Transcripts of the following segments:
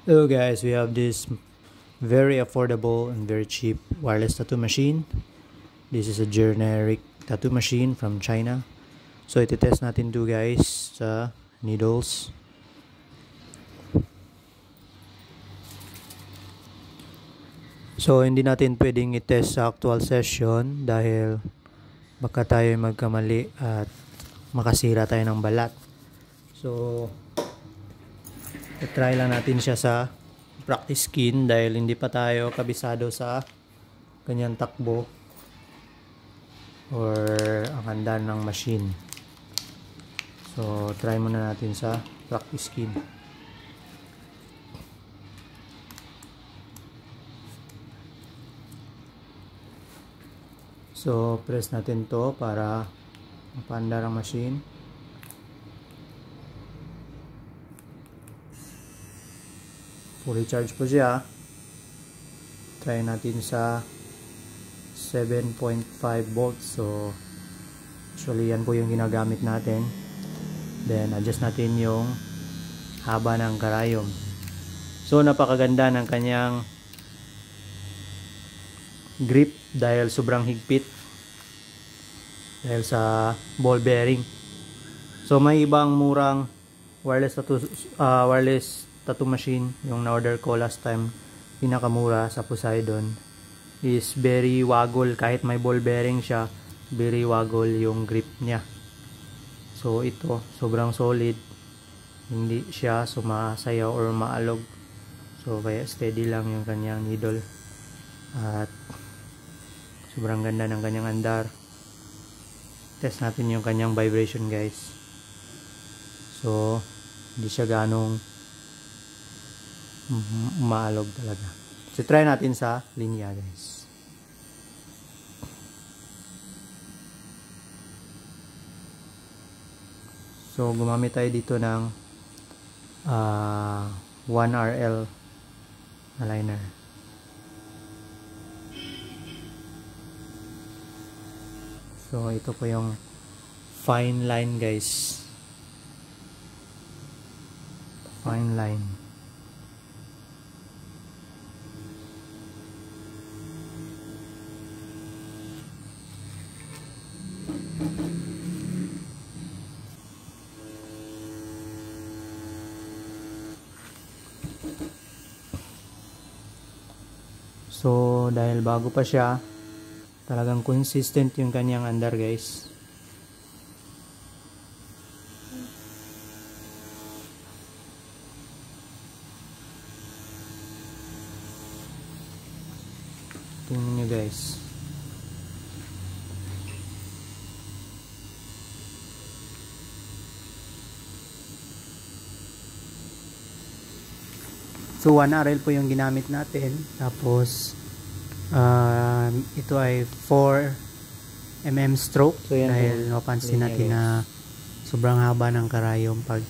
Hello guys, we have this very affordable and very cheap wireless tattoo machine. This is a generic tattoo machine from China. So iti-test natin to guys sa needles. So hindi natin pwedeng i-test sa actual session dahil baka tayo magkamali at makasira tayo ng balat. So i-try lang natin siya sa practice skin dahil hindi pa tayo kabisado sa kanyang takbo or ang handa ng machine. So try muna natin sa practice skin. So press natin to para mapandar ang machine. Fully charge po siya. Try natin sa 7.5 volts. So actually yan po yung ginagamit natin. Then adjust natin yung haba ng karayom. So napakaganda ng kanyang grip dahil sobrang higpit dahil sa ball bearing. So may ibang murang wireless tattoo machine yung na-order ko last time, pinakamura sa Poseidon, is very waggle. Kahit may ball bearing siya, very waggle yung grip niya. So ito sobrang solid, hindi siya sumasayaw or maalog. So kaya steady lang yung kanyang needle at sobrang ganda ng kanyang andar. Test natin yung kanyang vibration guys. So hindi siya ganong umaalog talaga. So try natin sa linya guys. So gumamit tayo dito ng 1RL na liner. So ito po yung fine line guys. Fine line. So dahil bago pa siya, talagang consistent yung kanyang andar guys. Tingnan nyo guys. So 1RL po yung ginamit natin. Tapos ito ay 4mm stroke. So dahil mapansin natin na sobrang haba ng karayom pag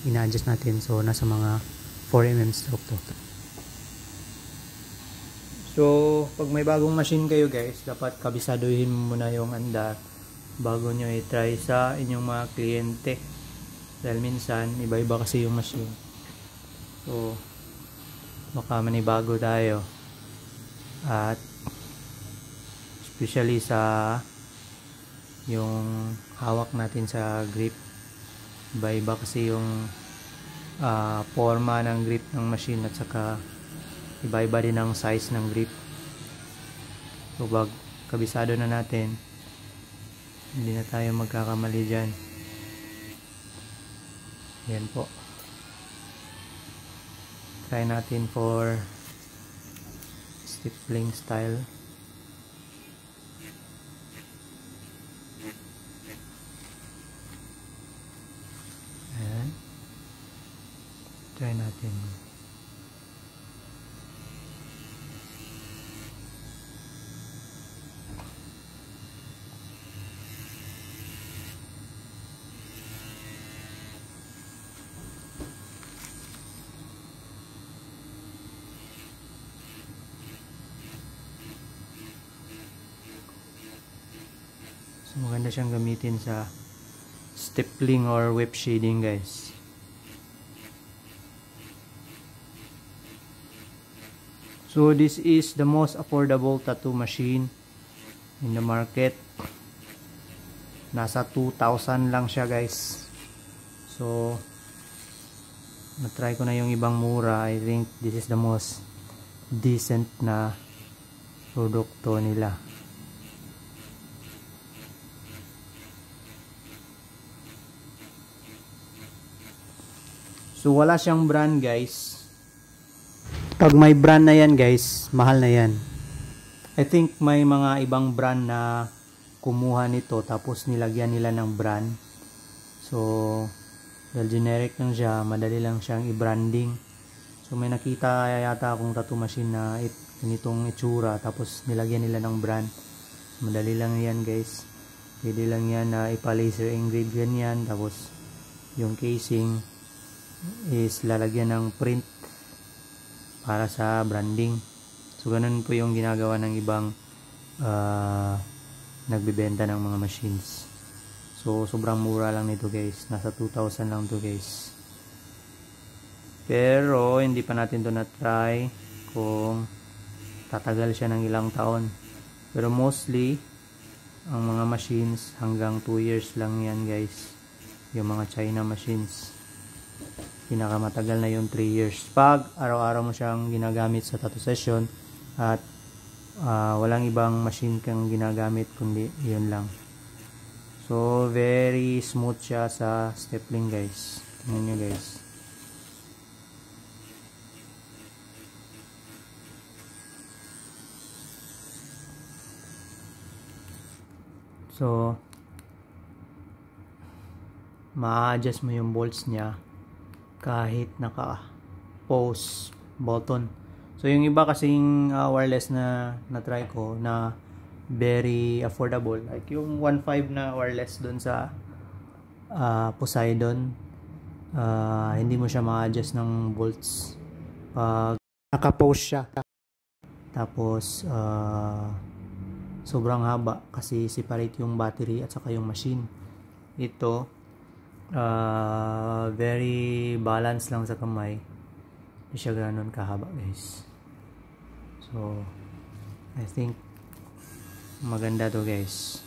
ina-adjust natin. So nasa mga 4mm stroke to. So pag may bagong machine kayo guys, dapat kabisaduhin muna yung andar bago nyo i-try sa inyong mga kliyente. Dahil minsan iba-iba kasi yung machine. So baka manibago tayo, at especially sa yung hawak natin sa grip, iba-iba kasi yung forma ng grip ng machine at saka iba-iba din ang size ng grip. So pag kabisado na natin, hindi na tayo magkakamali dyan. Yan po. Try natin for stippling style. Ayan. Try natin. So maganda siyang gamitin sa stippling or whip shading guys. So this is the most affordable tattoo machine in the market. Nasa 2,000 lang siya guys. So na-try ko na yung ibang mura. I think this is the most decent na produkto nila. So wala siyang brand guys. Pag may brand na yan guys, mahal na yan. I think may mga ibang brand na kumuha nito tapos nilagyan nila ng brand. So dahil generic lang siya, madali lang siyang i-branding. So may nakita yata akong tattoo machine na ganitong itsura tapos nilagyan nila ng brand. Madali lang yan guys. Pwede lang yan na ipa-laser engrave yan. Tapos yung casing is lalagyan ng print para sa branding. So ganun po yung ginagawa ng ibang nagbebenta ng mga machines. So sobrang mura lang nito guys, nasa 2,000 lang to guys. Pero hindi pa natin to na-try kung tatagal siya ng ilang taon. Pero mostly ang mga machines hanggang 2 years lang yan guys, yung mga China machines. Pinakamatagal na yung 3 years pag araw-araw mo siyang ginagamit sa tattoo session at walang ibang machine kang ginagamit kundi yun lang. So very smooth siya sa stapling guys. Tingnan nyo guys. So ma-adjust mo yung bolts niya kahit naka-pause button. So yung iba kasing wireless na na-try ko na very affordable, like yung 1.5 na wireless doon sa Poseidon, hindi mo siya ma-adjust ng volts pag naka-pause siya. Tapos sobrang haba kasi separate yung battery at saka yung machine. Ito very balanced lang sa kamay, hindi siya ganoon kahaba guys. So I think maganda to guys.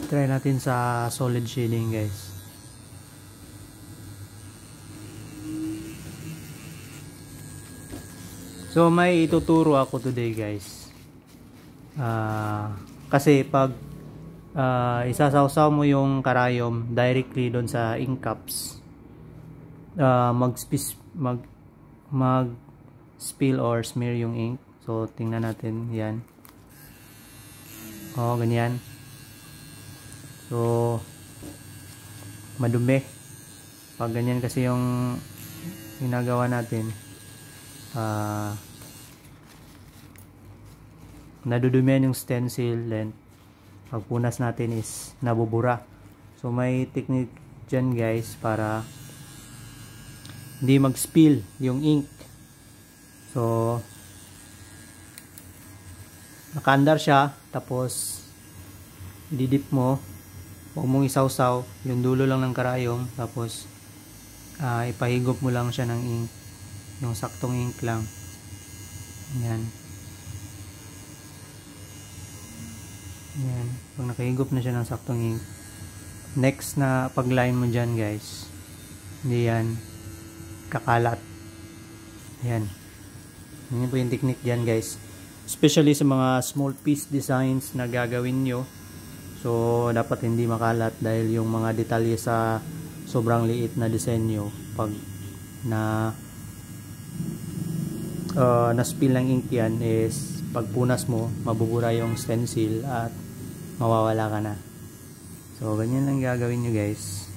Try natin sa solid shading guys. So may ituturo ako today guys. Kasi pag isasawsaw mo yung karayom directly doon sa ink cups, mag spill or smear yung ink. So tingnan natin yan. Oh, ganyan. So madumi pag ganyan kasi yung ginagawa natin. Nadudumihan yung stencil, then pagpunas natin is nabubura. So may technique dyan guys para hindi mag-spill yung ink. So nakaandar siya, tapos ididip mo. Huwag mong isawsaw yung dulo lang ng karayom, tapos ipahigop mo lang siya ng ink, yung saktong ink lang. Yan. Yan. Pag nakahigop na siya ng saktong ink, next na pag-line mo dyan guys, hindi yan kakalat. Yan. Yan po yung technique dyan guys, especially sa mga small piece designs na gagawin nyo. So dapat hindi makalat dahil yung mga detalye sa sobrang liit na disenyo, pag na-spill ng ink yan is pagpunas mo, mabubura yung stencil at mawawala ka na. So ganyan lang gagawin nyo guys.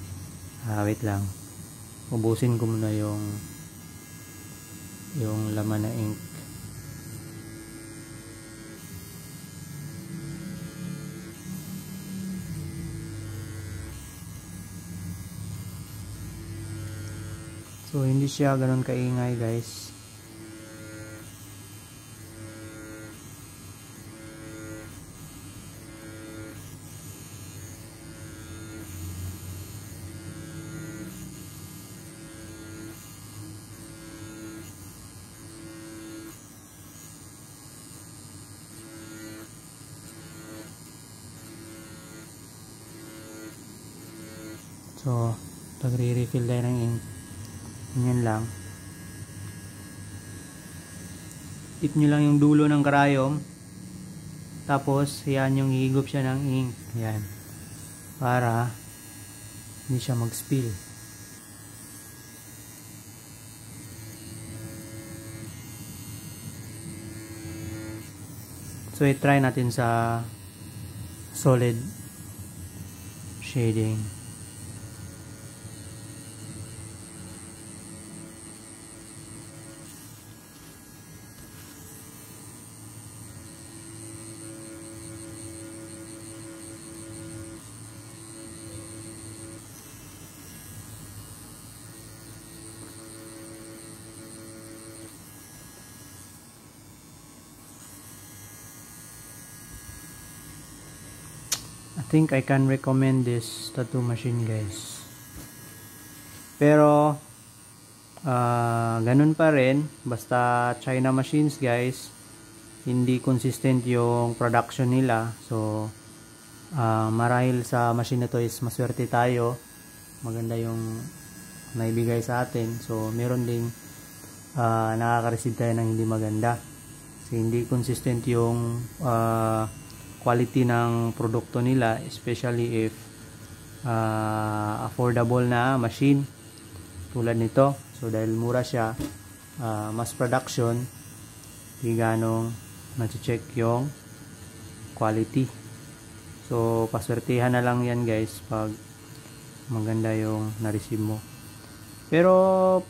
Wait lang, ubusin ko muna yung laman na ink. So hindi siya ganun kaingay guys. So, pagre-refill tayo ng ink, ganyan lang. Tip nyo lang yung dulo ng karayom, tapos yan yung hihigop siya ng ink, yan, para hindi siya mag-spill. So, i-try natin sa solid shading. I think I can recommend this tattoo machine guys. Pero ganun pa rin, basta China machines guys, hindi consistent yung production nila. So marahil sa machine na to is maswerte tayo, maganda yung naibigay sa atin. So meron ding nakaka-receive tayo ng hindi maganda kasi hindi consistent yung quality ng produkto nila, especially if affordable na machine tulad nito. So dahil mura siya, mass production, di ganong na-check yung quality. So paswertihan na lang yan guys pag maganda yung na-receive mo. Pero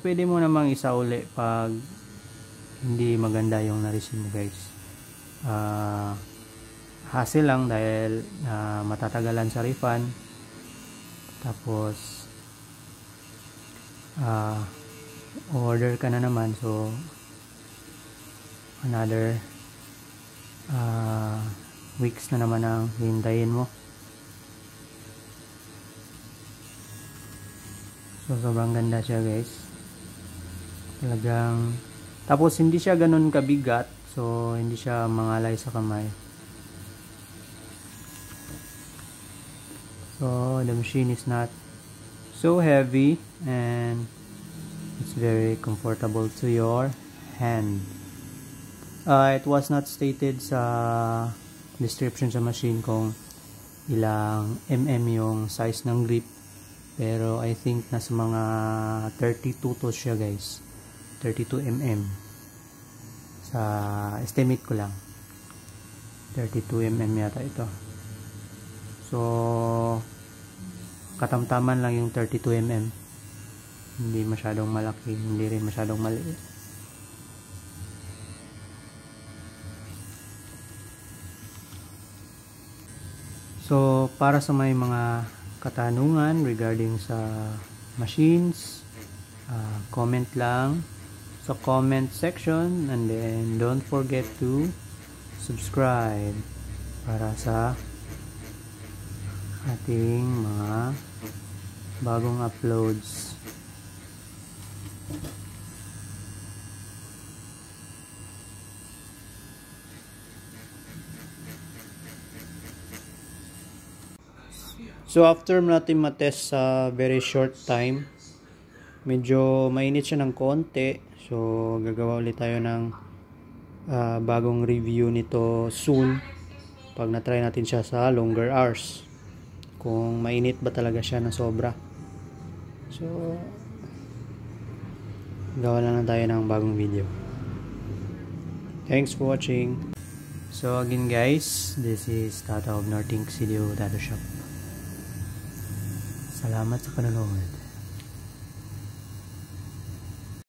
pwede mo namang isauli pag hindi maganda yung na-receive mo guys. Hassle lang dahil matatagalan sa refund, tapos order ka na naman, so another weeks na naman ang hintayin mo. So sobrang ganda siya guys, talagang, tapos hindi siya ganun kabigat, so hindi siya mangalay sa kamay. So the machine is not so heavy and it's very comfortable to your hand. It was not stated sa description sa machine kung ilang mm yung size ng grip, pero I think nasa mga 32 to siya guys, 32 mm sa estimate ko lang, 32 mm yata ito. So katamtaman lang yung 32 mm, hindi masyadong malaki, hindi rin masyadong maliit. So para sa may mga katanungan regarding sa machines, comment lang sa comment section, and then don't forget to subscribe para sa ating mga bagong uploads. So after natin matest sa very short time, medyo mainit siya ng konti, so gagawa ulit tayo ng bagong review nito soon pag na-try natin siya sa longer hours, kung mainit ba talaga siya ng sobra. So gawa na lang tayo ng bagong video. Thanks for watching. So again guys, this is Tata of Northink Studio Tattoo Shop. Salamat sa panonood.